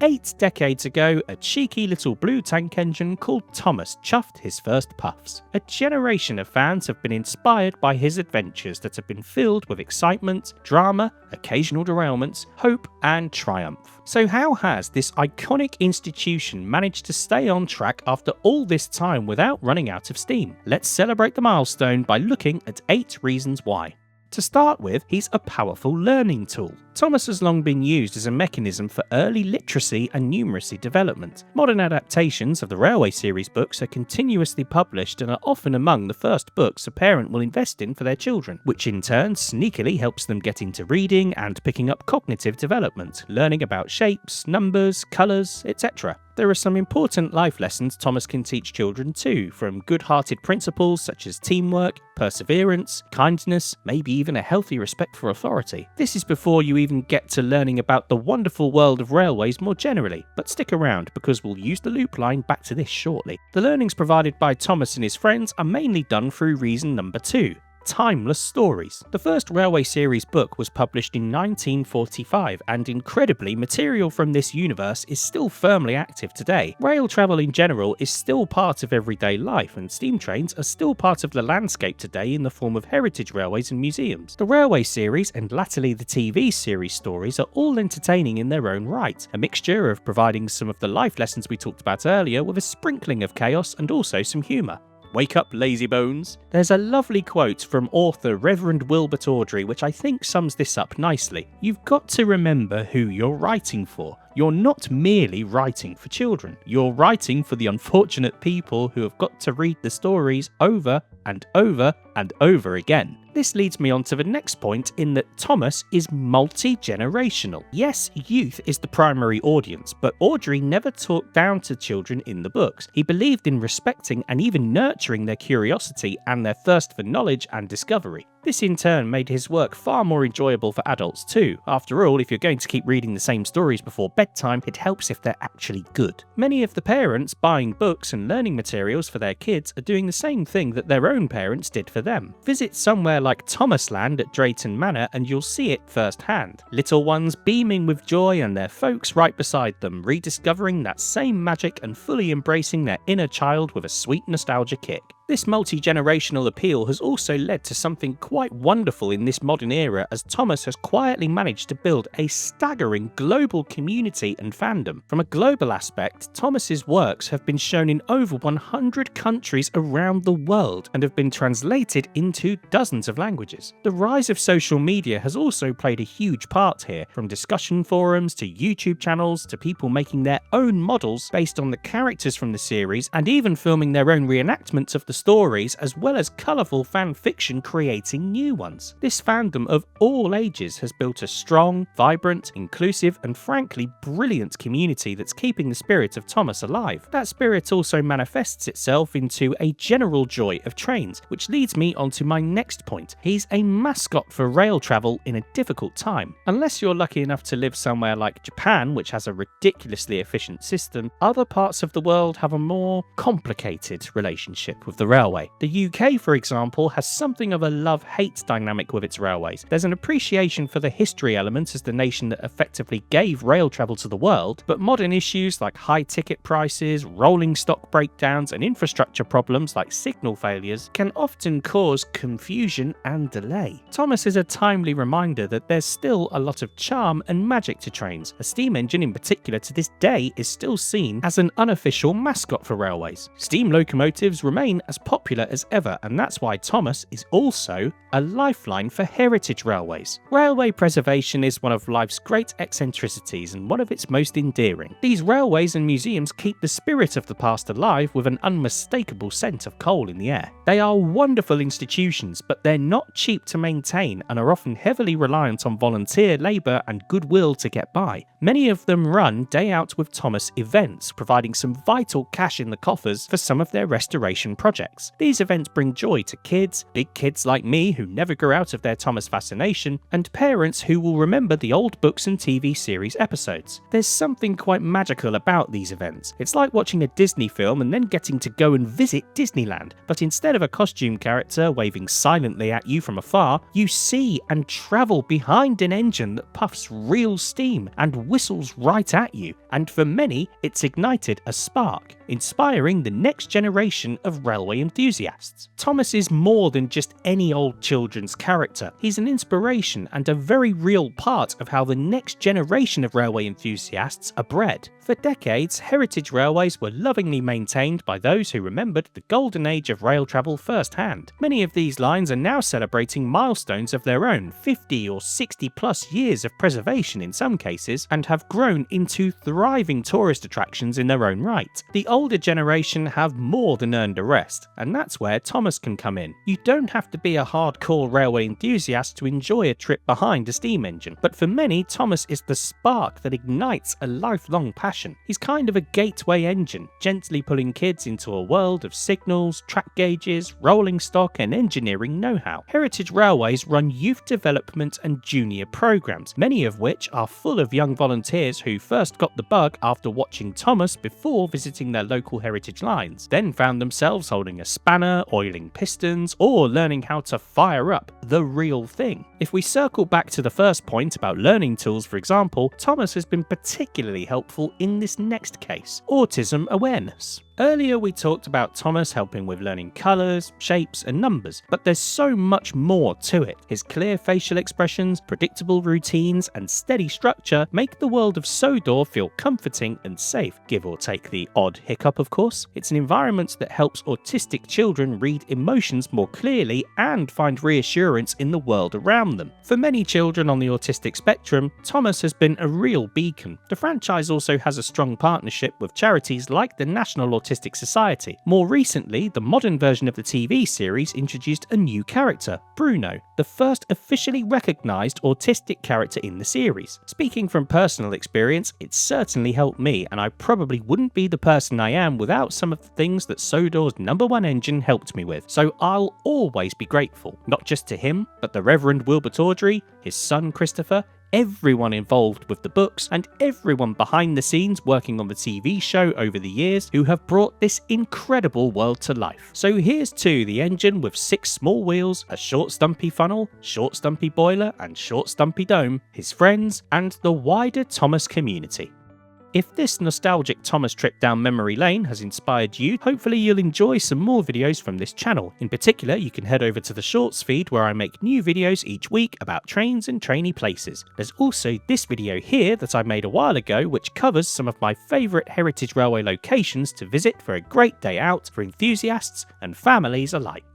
8 decades ago, a cheeky little blue tank engine called Thomas chuffed his first puffs. A generation of fans have been inspired by his adventures that have been filled with excitement, drama, occasional derailments, hope and triumph. So how has this iconic institution managed to stay on track after all this time without running out of steam? Let's celebrate the milestone by looking at 8 reasons why. To start with, he's a powerful learning tool. Thomas has long been used as a mechanism for early literacy and numeracy development. Modern adaptations of the Railway series books are continuously published and are often among the first books a parent will invest in for their children, which in turn sneakily helps them get into reading and picking up cognitive development, learning about shapes, numbers, colours, etc. There are some important life lessons Thomas can teach children too, from good-hearted principles such as teamwork, perseverance, kindness, maybe even a healthy respect for authority. This is before you even get to learning about the wonderful world of railways more generally, but stick around because we'll use the loop line back to this shortly. The learnings provided by Thomas and his friends are mainly done through reason number 2. Timeless stories. The first Railway series book was published in 1945, and incredibly, material from this universe is still firmly active today. Rail travel in general is still part of everyday life, and steam trains are still part of the landscape today in the form of heritage railways and museums. The Railway series and latterly the TV series stories are all entertaining in their own right, a mixture of providing some of the life lessons we talked about earlier with a sprinkling of chaos and also some humour. Wake up, lazy bones. There's a lovely quote from author Reverend Wilbert Awdry which I think sums this up nicely. You've got to remember who you're writing for. You're not merely writing for children. You're writing for the unfortunate people who have got to read the stories over and over and over again. This leads me on to the next point in that Thomas is multi-generational. Yes, youth is the primary audience, but Awdry never talked down to children in the books. He believed in respecting and even nurturing their curiosity and their thirst for knowledge and discovery. This in turn made his work far more enjoyable for adults too. After all, if you're going to keep reading the same stories before bedtime, it helps if they're actually good. Many of the parents buying books and learning materials for their kids are doing the same thing that their own parents did for them. Visit somewhere like Thomasland at Drayton Manor and you'll see it firsthand. Little ones beaming with joy and their folks right beside them, rediscovering that same magic and fully embracing their inner child with a sweet nostalgia kick. This multi-generational appeal has also led to something quite wonderful in this modern era, as Thomas has quietly managed to build a staggering global community and fandom. From a global aspect, Thomas's works have been shown in over 100 countries around the world and have been translated into dozens of languages. The rise of social media has also played a huge part here, from discussion forums to YouTube channels to people making their own models based on the characters from the series and even filming their own reenactments of the stories, as well as colourful fan fiction creating new ones. This fandom of all ages has built a strong, vibrant, inclusive and frankly brilliant community that's keeping the spirit of Thomas alive. That spirit also manifests itself into a general joy of trains, which leads me on to my next point. He's a mascot for rail travel in a difficult time. Unless you're lucky enough to live somewhere like Japan, which has a ridiculously efficient system, other parts of the world have a more complicated relationship with the railway. The UK, for example, has something of a love-hate dynamic with its railways. There's an appreciation for the history element as the nation that effectively gave rail travel to the world, but modern issues like high ticket prices, rolling stock breakdowns, and infrastructure problems like signal failures can often cause confusion and delay. Thomas is a timely reminder that there's still a lot of charm and magic to trains. A steam engine in particular to this day is still seen as an unofficial mascot for railways. Steam locomotives remain as popular as ever, and that's why Thomas is also a lifeline for heritage railways. Railway preservation is one of life's great eccentricities and one of its most endearing. These railways and museums keep the spirit of the past alive with an unmistakable scent of coal in the air. They are wonderful institutions, but they're not cheap to maintain and are often heavily reliant on volunteer labour and goodwill to get by. Many of them run day out with Thomas events, providing some vital cash in the coffers for some of their restoration projects. These events bring joy to kids, big kids like me who never grew out of their Thomas fascination, and parents who will remember the old books and TV series episodes. There's something quite magical about these events. It's like watching a Disney film and then getting to go and visit Disneyland, but instead of a costume character waving silently at you from afar, you see and travel behind an engine that puffs real steam and whistles right at you, and for many, it's ignited a spark, inspiring the next generation of railway enthusiasts. Thomas is more than just any old children's character. He's an inspiration and a very real part of how the next generation of railway enthusiasts are bred. For decades, heritage railways were lovingly maintained by those who remembered the golden age of rail travel firsthand. Many of these lines are now celebrating milestones of their own, 50 or 60 plus years of preservation in some cases, and have grown into thriving tourist attractions in their own right. The older generation have more than earned a rest, and that's where Thomas can come in. You don't have to be a hardcore railway enthusiast to enjoy a trip behind a steam engine, but for many, Thomas is the spark that ignites a lifelong passion. He's kind of a gateway engine, gently pulling kids into a world of signals, track gauges, rolling stock and engineering know-how. Heritage railways run youth development and junior programs, many of which are full of young volunteers who first got the bug after watching Thomas before visiting their local heritage lines, then found themselves holding a spanner, oiling pistons, or learning how to fire up the real thing. If we circle back to the first point about learning tools, for example, Thomas has been particularly helpful in this next case: autism awareness. Earlier we talked about Thomas helping with learning colours, shapes and numbers, but there's so much more to it. His clear facial expressions, predictable routines and steady structure make the world of Sodor feel comforting and safe, give or take the odd hiccup of course. It's an environment that helps autistic children read emotions more clearly and find reassurance in the world around them. For many children on the autistic spectrum, Thomas has been a real beacon. The franchise also has a strong partnership with charities like the National Autistic Society. More recently, the modern version of the TV series introduced a new character, Bruno, the first officially recognised autistic character in the series. Speaking from personal experience, it certainly helped me, and I probably wouldn't be the person I am without some of the things that Sodor's #1 engine helped me with, so I'll always be grateful, not just to him, but the Reverend Wilbert Audrey, his son Christopher, everyone involved with the books, and everyone behind the scenes working on the TV show over the years who have brought this incredible world to life. So here's to the engine with 6 small wheels, a short stumpy funnel, short stumpy boiler and short stumpy dome, his friends, and the wider Thomas community. If this nostalgic Thomas trip down memory lane has inspired you, hopefully you'll enjoy some more videos from this channel. In particular, you can head over to the Shorts feed where I make new videos each week about trains and trainee places. There's also this video here that I made a while ago which covers some of my favourite heritage railway locations to visit for a great day out for enthusiasts and families alike.